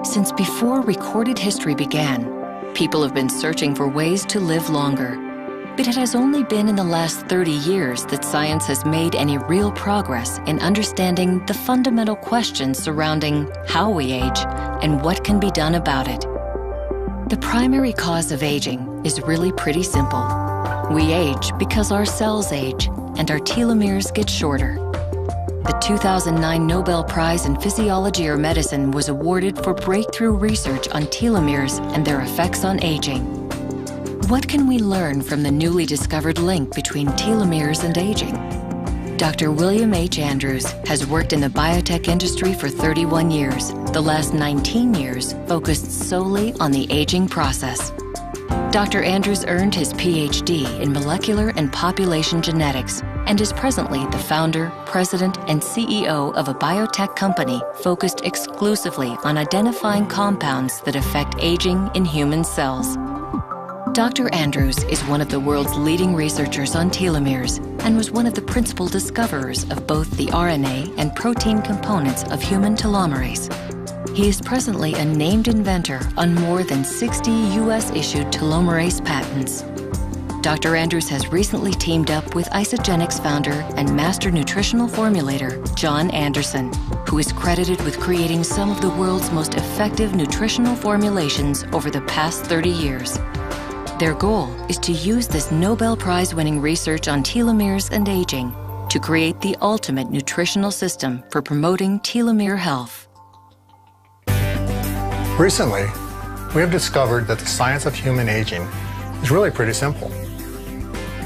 Since before recorded history began, people have been searching for ways to live longer. But it has only been in the last 30 years that science has made any real progress in understanding the fundamental questions surrounding how we age and what can be done about it. The primary cause of aging is really pretty simple. We age because our cells age and our telomeres get shorter. The 2009 Nobel Prize in Physiology or Medicine was awarded for breakthrough research on telomeres and their effects on aging. What can we learn from the newly discovered link between telomeres and aging? Dr. William H. Andrews has worked in the biotech industry for 31 years, the last 19 years focused solely on the aging process. Dr. Andrews earned his PhD in molecular and population genetics and is presently the founder, president, and CEO of a biotech company focused exclusively on identifying compounds that affect aging in human cells. Dr. Andrews is one of the world's leading researchers on telomeres and was one of the principal discoverers of both the RNA and protein components of human telomerase. He is presently a named inventor on more than 60 U.S.-issued telomerase patents. Dr. Andrews has recently teamed up with Isagenix founder and master nutritional formulator John Anderson, who is credited with creating some of the world's most effective nutritional formulations over the past 30 years. Their goal is to use this Nobel Prize-winning research on telomeres and aging to create the ultimate nutritional system for promoting telomere health. Recently, we have discovered that the science of human aging is really pretty simple.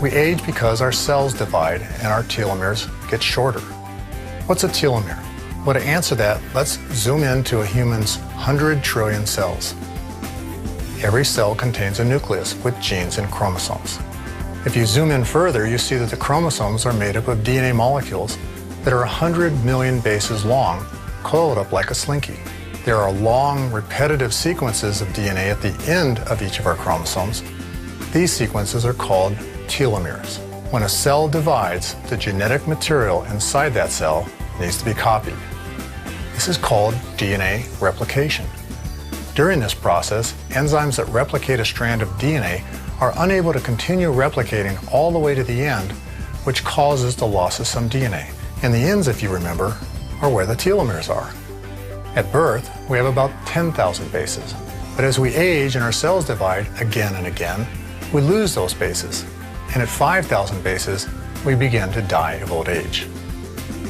We age because our cells divide and our telomeres get shorter. What's a telomere? Well, to answer that, let's zoom into a human's 100 trillion cells. Every cell contains a nucleus with genes and chromosomes. If you zoom in further, you see that the chromosomes are made up of DNA molecules that are 100 million bases long, coiled up like a slinky. There are long, repetitive sequences of DNA at the end of each of our chromosomes. These sequences are called telomeres. When a cell divides, the genetic material inside that cell needs to be copied. This is called DNA replication. During this process, enzymes that replicate a strand of DNA are unable to continue replicating all the way to the end, which causes the loss of some DNA. And the ends, if you remember, are where the telomeres are. At birth, we have about 10,000 bases. But as we age and our cells divide again and again, we lose those bases. And at 5,000 bases, we begin to die of old age.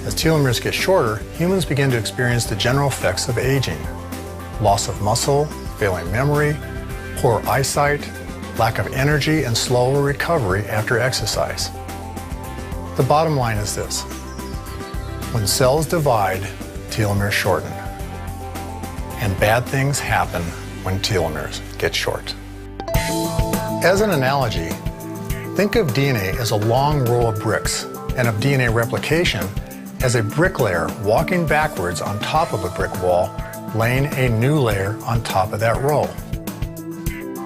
As telomeres get shorter, humans begin to experience the general effects of aging. Loss of muscle, failing memory, poor eyesight, lack of energy, and slower recovery after exercise. The bottom line is this: when cells divide, telomeres shorten. And bad things happen when telomeres get short. As an analogy, think of DNA as a long row of bricks, and of DNA replication as a bricklayer walking backwards on top of a brick wall, laying a new layer on top of that row.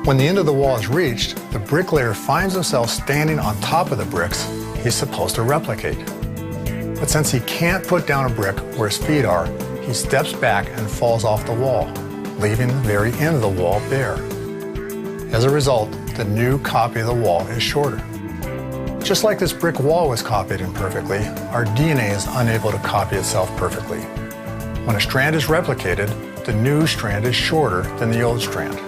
When the end of the wall is reached, the bricklayer finds himself standing on top of the bricks he's supposed to replicate. But since he can't put down a brick where his feet are, he steps back and falls off the wall, leaving the very end of the wall bare. As a result, the new copy of the wall is shorter. Just like this brick wall was copied imperfectly, our DNA is unable to copy itself perfectly. When a strand is replicated, the new strand is shorter than the old strand.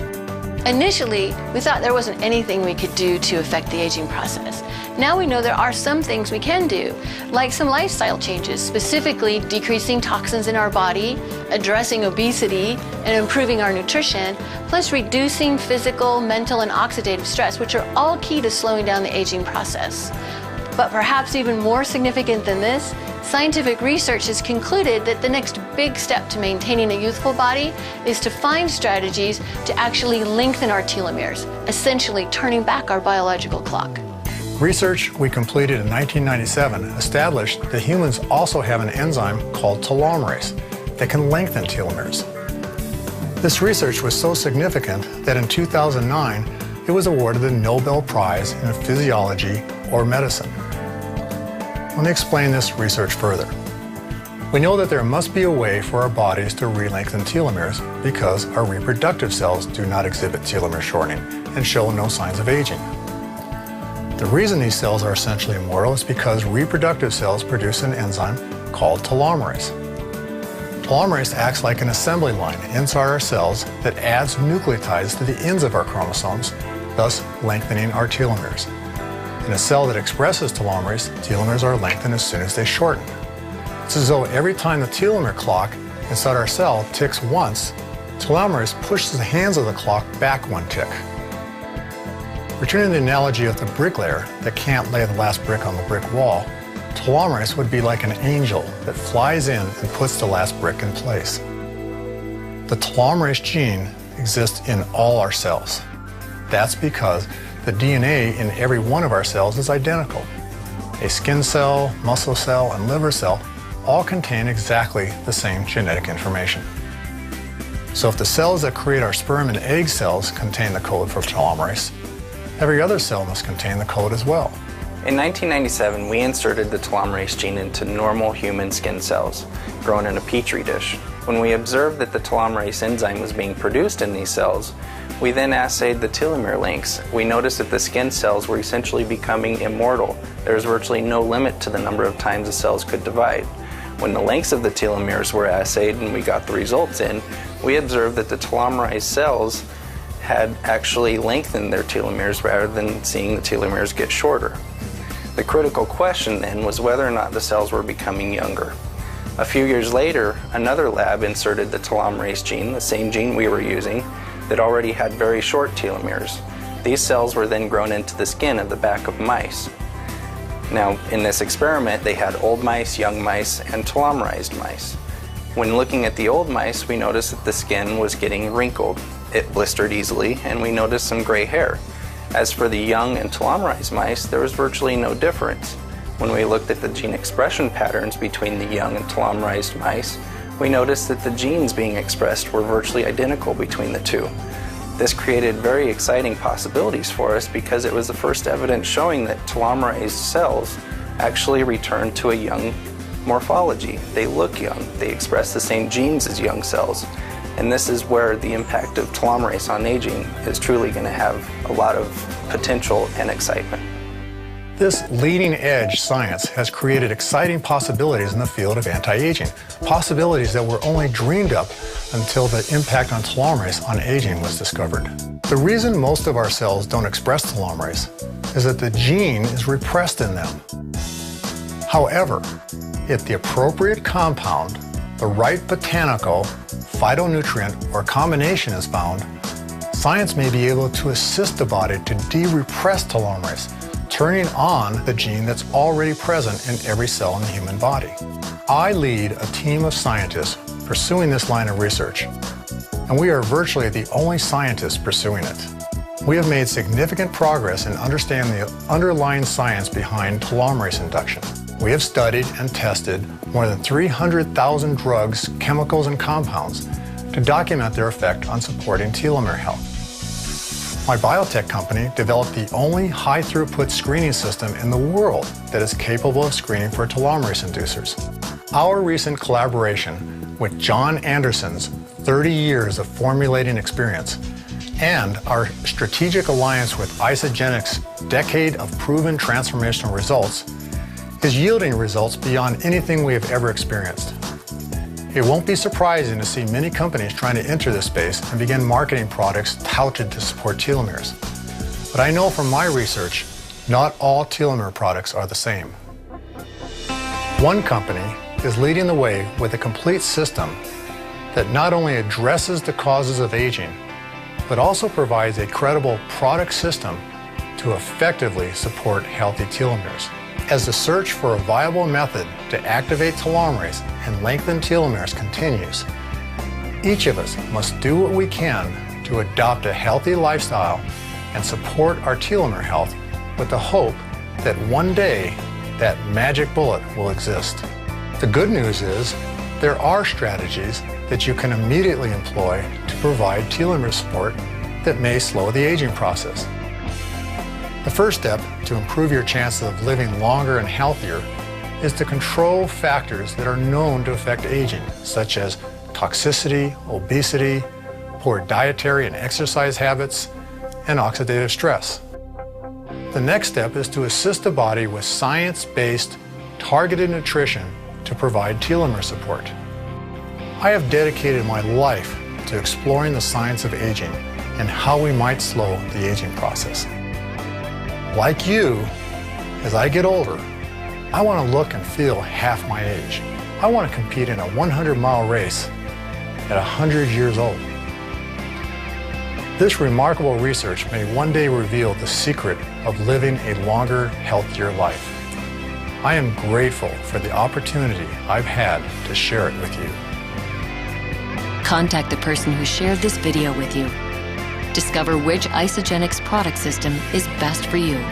Initially, we thought there wasn't anything we could do to affect the aging process. Now we know there are some things we can do, like some lifestyle changes, specifically decreasing toxins in our body, addressing obesity, and improving our nutrition, plus reducing physical, mental, and oxidative stress, which are all key to slowing down the aging process. But perhaps even more significant than this, scientific research has concluded that the next big step to maintaining a youthful body is to find strategies to actually lengthen our telomeres, essentially turning back our biological clock. Research we completed in 1997 established that humans also have an enzyme called telomerase that can lengthen telomeres. This research was so significant that in 2009, it was awarded the Nobel Prize in Physiology or Medicine. Let me explain this research further. We know that there must be a way for our bodies to re-lengthen telomeres because our reproductive cells do not exhibit telomere shortening and show no signs of aging. The reason these cells are essentially immortal is because reproductive cells produce an enzyme called telomerase. Telomerase acts like an assembly line inside our cells that adds nucleotides to the ends of our chromosomes, thus lengthening our telomeres. In a cell that expresses telomeres are lengthened as soon as they shorten. It's as though every time the telomere clock inside our cell ticks once, telomerase pushes the hands of the clock back one tick. Returning to the analogy of the bricklayer that can't lay the last brick on the brick wall, telomerase would be like an angel that flies in and puts the last brick in place. The telomerase gene exists in all our cells. That's because the DNA in every one of our cells is identical. A skin cell, muscle cell, and liver cell all contain exactly the same genetic information. So if the cells that create our sperm and egg cells contain the code for telomerase, every other cell must contain the code as well. In 1997, we inserted the telomerase gene into normal human skin cells, grown in a petri dish. When we observed that the telomerase enzyme was being produced in these cells, we then assayed the telomere lengths. We noticed that the skin cells were essentially becoming immortal. There was virtually no limit to the number of times the cells could divide. When the lengths of the telomeres were assayed and we got the results in, we observed that the telomerase cells had actually lengthened their telomeres rather than seeing the telomeres get shorter. The critical question then was whether or not the cells were becoming younger. A few years later, another lab inserted the telomerase gene, the same gene we were using, that already had very short telomeres. These cells were then grown into the skin of the back of mice. Now, in this experiment, they had old mice, young mice, and telomerized mice. When looking at the old mice, we noticed that the skin was getting wrinkled. It blistered easily, and we noticed some gray hair. As for the young and telomerized mice, there was virtually no difference. When we looked at the gene expression patterns between the young and telomerized mice, we noticed that the genes being expressed were virtually identical between the two. This created very exciting possibilities for us because it was the first evidence showing that telomerized cells actually return to a young morphology. They look young, they express the same genes as young cells. And this is where the impact of telomerase on aging is truly going to have a lot of potential and excitement. This leading-edge science has created exciting possibilities in the field of anti-aging, possibilities that were only dreamed up until the impact on telomerase on aging was discovered. The reason most of our cells don't express telomerase is that the gene is repressed in them. However, if the appropriate compound, the right botanical, phytonutrient, or combination is found, science may be able to assist the body to de-repress telomerase, turning on the gene that's already present in every cell in the human body. I lead a team of scientists pursuing this line of research, and we are virtually the only scientists pursuing it. We have made significant progress in understanding the underlying science behind telomerase induction. We have studied and tested more than 300,000 drugs, chemicals, and compounds to document their effect on supporting telomere health. My biotech company developed the only high-throughput screening system in the world that is capable of screening for telomerase inducers. Our recent collaboration with John Anderson's 30 years of formulating experience and our strategic alliance with Isagenix's decade of proven transformational results is yielding results beyond anything we have ever experienced. It won't be surprising to see many companies trying to enter this space and begin marketing products touted to support telomeres. But I know from my research, not all telomere products are the same. One company is leading the way with a complete system that not only addresses the causes of aging, but also provides a credible product system to effectively support healthy telomeres. As the search for a viable method to activate telomerase and lengthen telomeres continues, each of us must do what we can to adopt a healthy lifestyle and support our telomere health with the hope that one day that magic bullet will exist. The good news is there are strategies that you can immediately employ to provide telomere support that may slow the aging process. The first step to improve your chances of living longer and healthier is to control factors that are known to affect aging, such as toxicity, obesity, poor dietary and exercise habits, and oxidative stress. The next step is to assist the body with science-based, targeted nutrition to provide telomere support. I have dedicated my life to exploring the science of aging and how we might slow the aging process. Like you, as I get older, I want to look and feel half my age. I want to compete in a 100-mile race at 100 years old. This remarkable research may one day reveal the secret of living a longer, healthier life. I am grateful for the opportunity I've had to share it with you. Contact the person who shared this video with you. Discover which Isagenix product system is best for you.